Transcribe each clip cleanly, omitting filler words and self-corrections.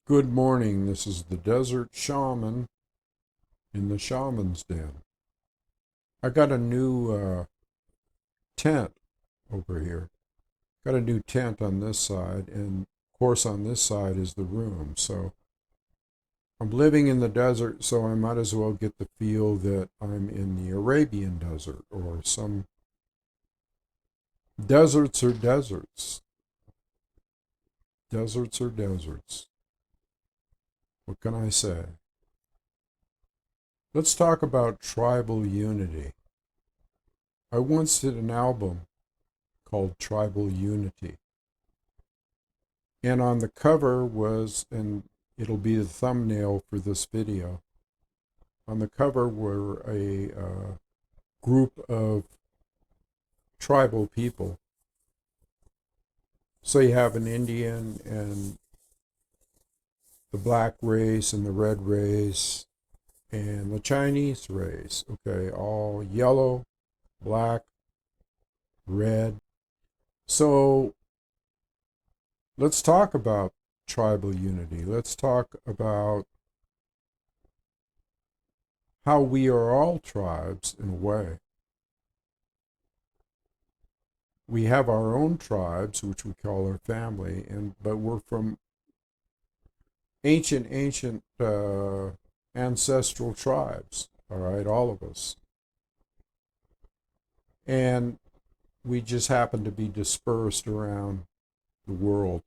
Good morning. This is the Desert Shaman in the Shaman's Den. I got a new tent over here. Got a new tent on this side, and of course, on this side is the room. So I'm living in the desert, so I might as well get the feel that I'm in the Arabian desert or some deserts or deserts. Deserts or deserts. What can I say? Let's talk about tribal unity. I once did an album called Tribal Unity. And on the cover was, and it'll be the thumbnail for this video, on the cover were a group of tribal people. So you have an Indian and the black race and the red race and the Chinese race, okay, all yellow, black, red. So let's talk about tribal unity. Let's talk about how we are all tribes in a way. We have our own tribes, which we call our family, but we're from ancient ancestral tribes, all right, all of us. And we just happen to be dispersed around the world.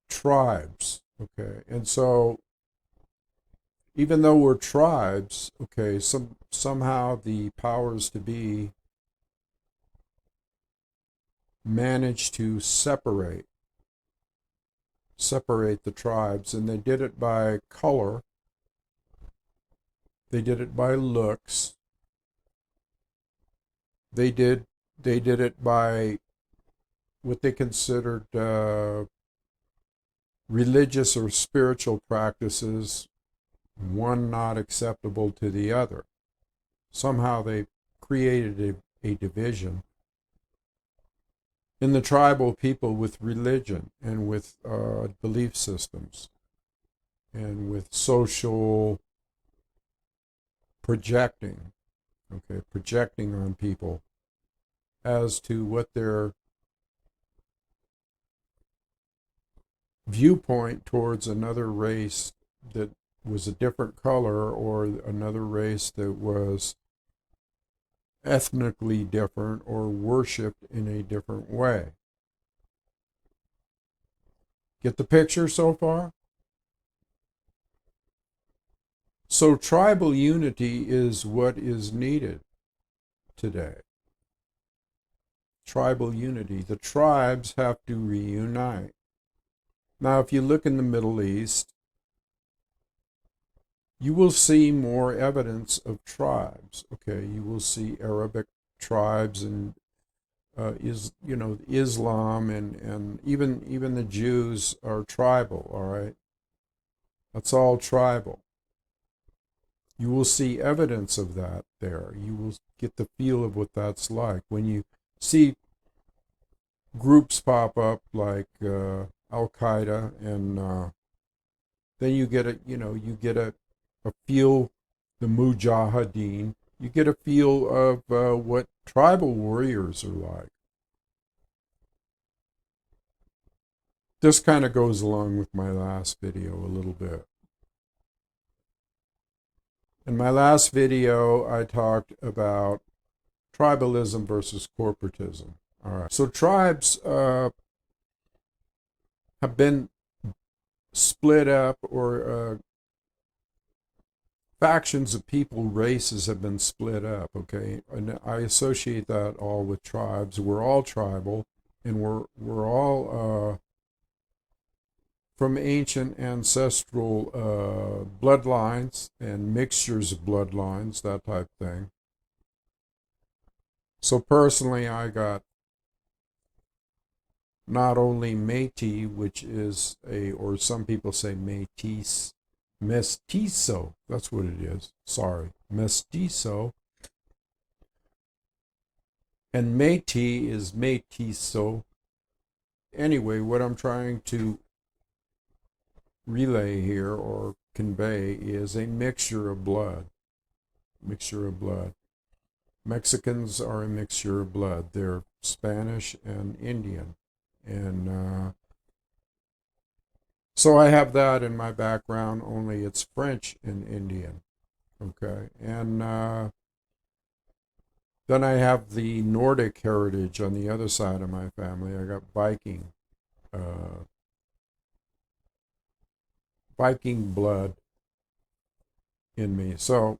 Tribes, okay. And so even though we're tribes, okay, somehow the powers to be managed to separate the tribes, and they did it by color, they did it by looks, they did it by what they considered religious or spiritual practices, one not acceptable to the other. Somehow they created a division in the tribal people with religion and with belief systems and with social projecting, okay, projecting on people as to what their viewpoint towards another race that was a different color or another race that was ethnically different or worshipped in a different way. Get the picture so far? So tribal unity is what is needed today. Tribal unity. The tribes have to reunite. Now, if you look in the Middle East, you will see more evidence of tribes. Okay, you will see Arabic tribes and Islam and even the Jews are tribal. All right, that's all tribal. You will see evidence of that there. You will get the feel of what that's like when you see groups pop up like Al Qaeda, and then you get a feel, the Mujahideen. You get a feel of what tribal warriors are like. This kind of goes along with my last video a little bit. In my last video, I talked about tribalism versus corporatism. All right. So tribes have been split up, or factions of people, races have been split up, okay? And I associate that all with tribes. We're all tribal, and we're all from ancient ancestral bloodlines and mixtures of bloodlines, that type of thing. So personally, I got not only Métis, which is or some people say Métis, mestizo, that's what it is. Sorry, mestizo. And Métis is mestizo. Anyway, what I'm trying to relay here or convey is a mixture of blood. Mixture of blood. Mexicans are a mixture of blood. They're Spanish and Indian. And so I have that in my background, only it's French and Indian. Okay. And then I have the Nordic heritage on the other side of my family. I got Viking blood in me. So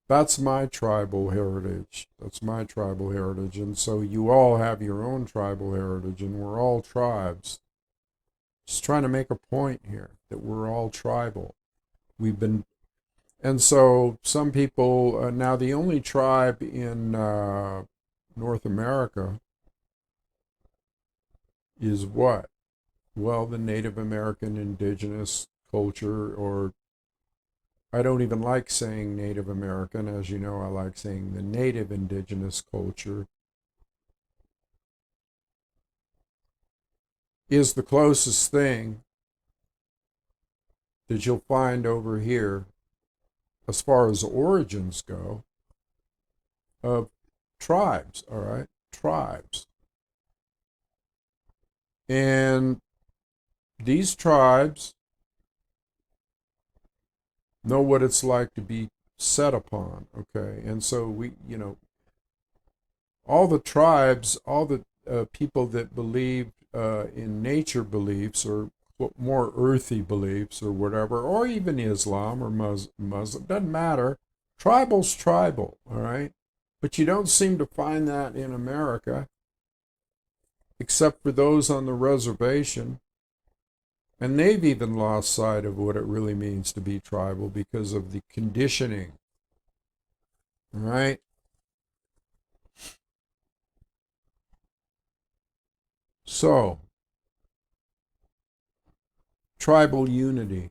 that's my tribal heritage. That's my tribal heritage. And so you all have your own tribal heritage, and we're all tribes. Just trying to make a point here that we're all tribal. And so some people, now the only tribe in North America is what? Well, the Native American indigenous culture, or I don't even like saying Native American. As you know, I like saying the native indigenous culture is the closest thing that you'll find over here, as far as origins go, of tribes, all right? Tribes. And these tribes know what it's like to be set upon, okay? And so all the tribes, all the people that believe in nature beliefs or more earthy beliefs or whatever, or even Islam or Muslim, doesn't matter. Tribal's tribal, all right? But you don't seem to find that in America, except for those on the reservation. And they've even lost sight of what it really means to be tribal because of the conditioning, all right? So, tribal unity.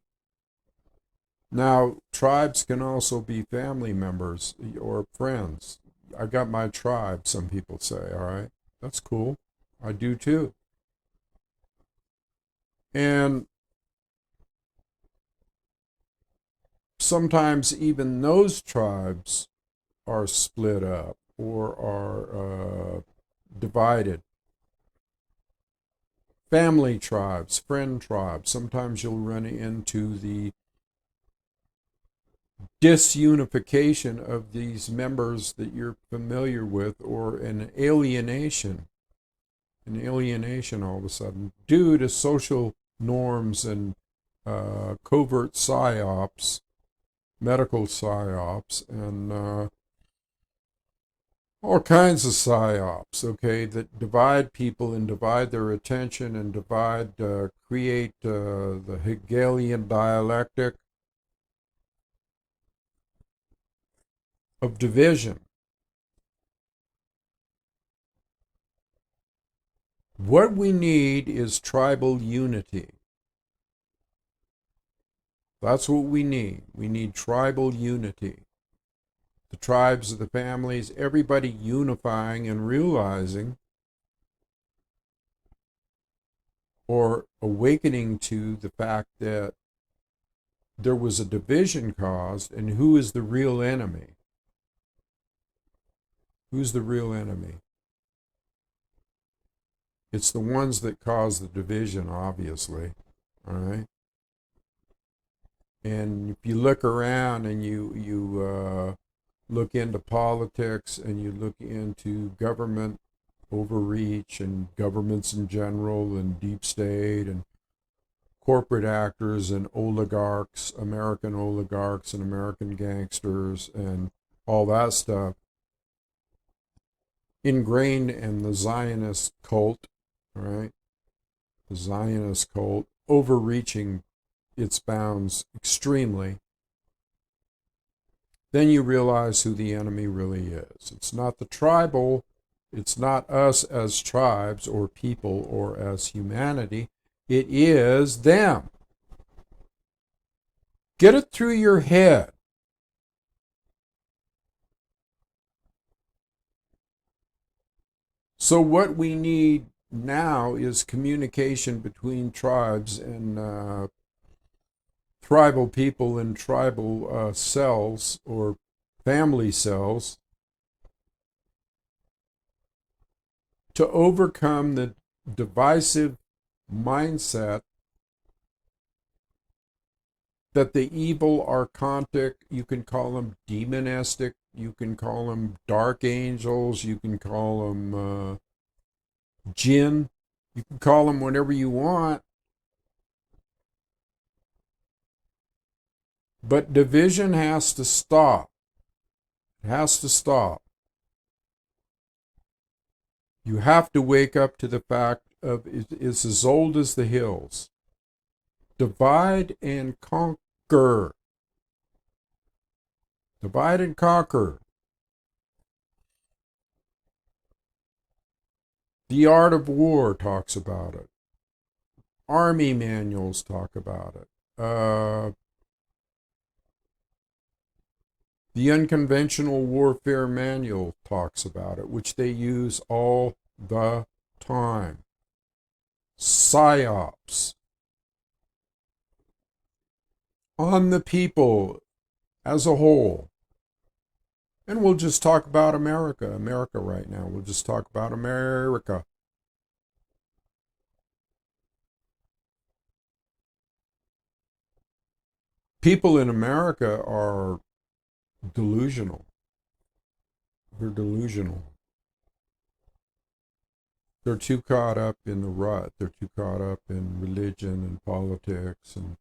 Now, tribes can also be family members or friends. I got my tribe, some people say, all right? That's cool. I do too. And sometimes even those tribes are split up or are divided. Family tribes, friend tribes. Sometimes you'll run into the disunification of these members that you're familiar with, or an alienation all of a sudden due to social norms and covert psyops, medical psyops, and all kinds of psyops, okay, that divide people and divide their attention and create the Hegelian dialectic of division. What we need is tribal unity. That's what we need. We need tribal unity. The tribes, the families, everybody unifying and realizing or awakening to the fact that there was a division caused, and who is the real enemy? Who's the real enemy? It's the ones that cause the division, obviously, all right? And if you look around and you look into politics and you look into government overreach and governments in general and deep state and corporate actors and oligarchs, American oligarchs and American gangsters and all that stuff, ingrained in the Zionist cult, all right? The Zionist cult, overreaching its bounds extremely, then you realize who the enemy really is. It's not the tribal, it's not us as tribes or people or as humanity, it is them. Get it through your head. So what we need now is communication between tribes and tribal people and tribal cells or family cells to overcome the divisive mindset that the evil archontic, you can call them demonistic, you can call them dark angels, you can call them jinn, you can call them whatever you want, but division has to stop. It has to stop. You have to wake up to the fact of it's as old as the hills. Divide and conquer. Divide and conquer. The Art of War talks about it. Army manuals talk about it. The Unconventional Warfare Manual talks about it, which they use all the time. PSYOPs. On the people as a whole. And we'll just talk about America right now. We'll just talk about America. People in America are delusional. They're delusional. They're too caught up in the rut. They're too caught up in religion and politics. And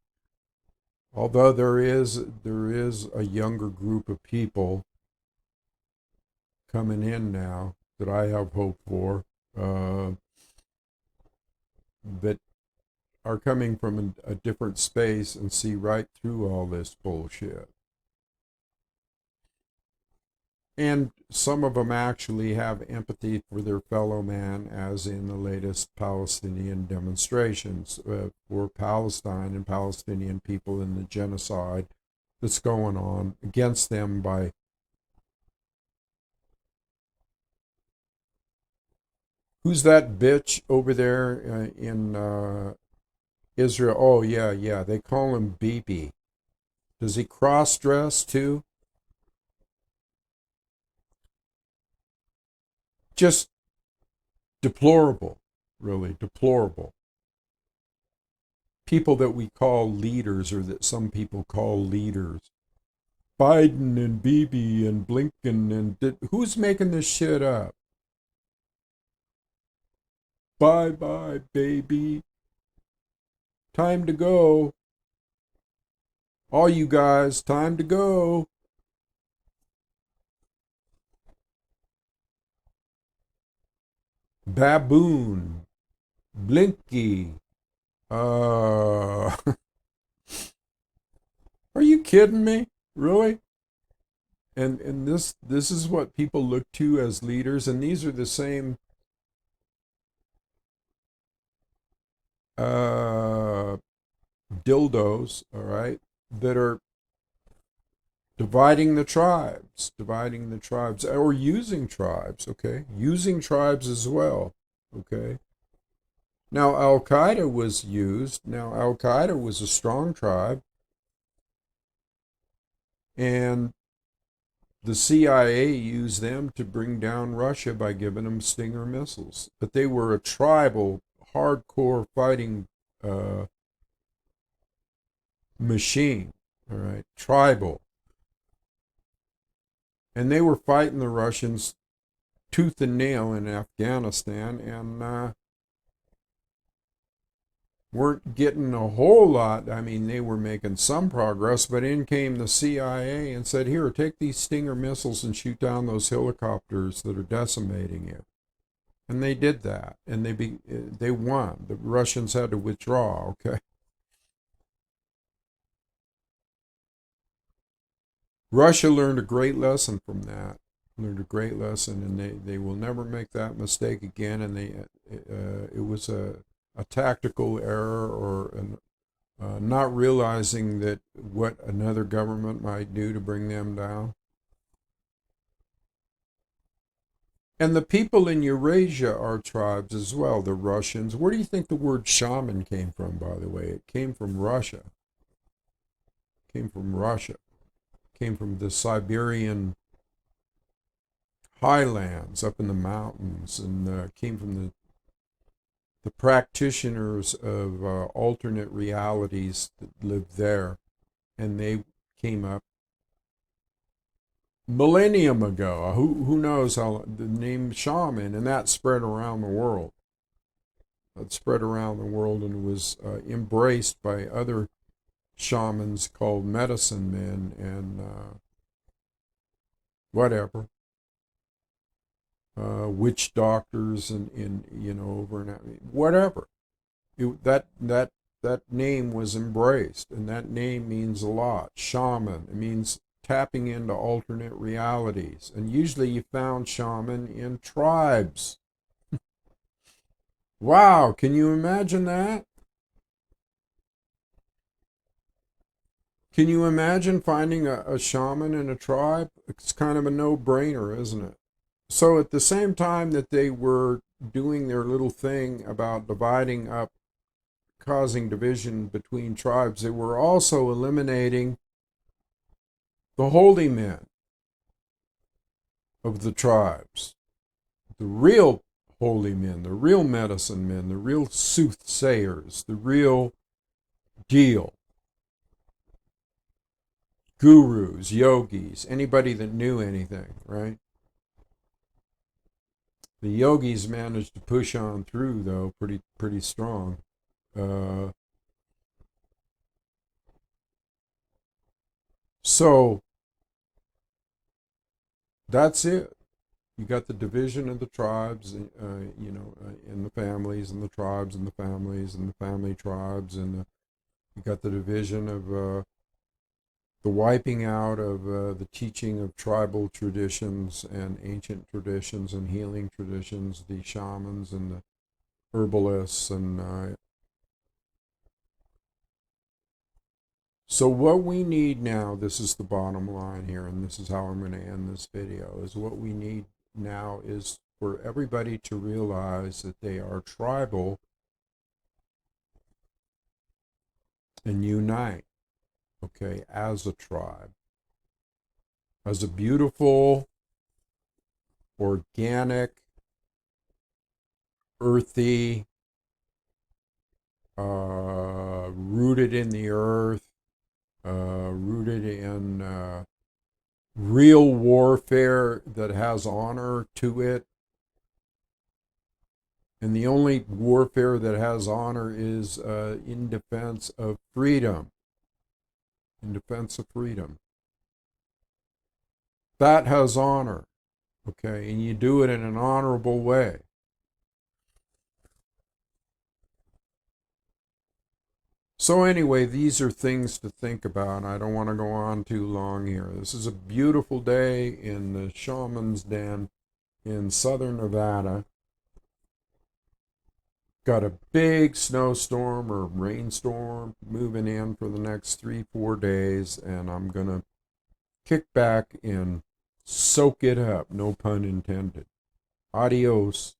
although there is a younger group of people coming in now that I have hope for, that are coming from a different space and see right through all this bullshit. And some of them actually have empathy for their fellow man, as in the latest Palestinian demonstrations for Palestine and Palestinian people in the genocide that's going on against them by who's that bitch over there in Israel? Oh, yeah. They call him Bibi. Does he cross-dress too? Just deplorable, really deplorable. People that we call leaders, or that some people call leaders. Biden and Bibi and Blinken and who's making this shit up? Bye, baby. Time to go. All you guys, time to go. Baboon. Blinky. Are you kidding me? Really? And this is what people look to as leaders, and these are the same dildos, all right, that are dividing the tribes, or using tribes, okay? Using tribes as well, okay? Now, Al-Qaeda was used. Now, Al-Qaeda was a strong tribe, and the CIA used them to bring down Russia by giving them Stinger missiles. But they were a tribal, hardcore fighting machine, all right? Tribal. And they were fighting the Russians tooth and nail in Afghanistan, and weren't getting a whole lot. I mean, they were making some progress, but in came the CIA and said, here, take these Stinger missiles and shoot down those helicopters that are decimating you. And they did that, and they won. The Russians had to withdraw, okay? Russia learned a great lesson from that. Learned a great lesson, and they will never make that mistake again. And it was a tactical error, or not realizing that what another government might do to bring them down. And the people in Eurasia are tribes as well, the Russians. Where do you think the word shaman came from, by the way? It came from Russia. It came from Russia. It came from the Siberian highlands up in the mountains, and came from the practitioners of alternate realities that lived there. And they came up millennium ago. Who knows how the name shaman, and that spread around the world. It spread around the world and was embraced by other shamans called medicine men and whatever, witch doctors and you know over and whatever. That name was embraced, and that name means a lot. Shaman. It means tapping into alternate realities, and usually you found shaman in tribes. Wow, can you imagine that? Can you imagine finding a shaman in a tribe? It's kind of a no-brainer, isn't it? So at the same time that they were doing their little thing about dividing up, causing division between tribes, they were also eliminating the holy men of the tribes, the real holy men, the real medicine men, the real soothsayers, the real deal. Gurus, yogis, anybody that knew anything, right? The yogis managed to push on through, though, pretty strong. So that's it. You got the division of the tribes, you know, in the families and the tribes and the families and the family tribes, and you got the division of the wiping out of the teaching of tribal traditions and ancient traditions and healing traditions, the shamans and the herbalists. And so what we need now, this is the bottom line here, and this is how I'm going to end this video, is what we need now is for everybody to realize that they are tribal and unite, okay, as a tribe, as a beautiful, organic, earthy, rooted in the earth, rooted in real warfare that has honor to it. And the only warfare that has honor is in defense of freedom. In defense of freedom. That has honor, okay? And you do it in an honorable way. So anyway, these are things to think about. I don't want to go on too long here. This is a beautiful day in the Shaman's Den in southern Nevada. Got a big snowstorm or rainstorm moving in for the next 3-4 days, and I'm going to kick back and soak it up, no pun intended. Adios.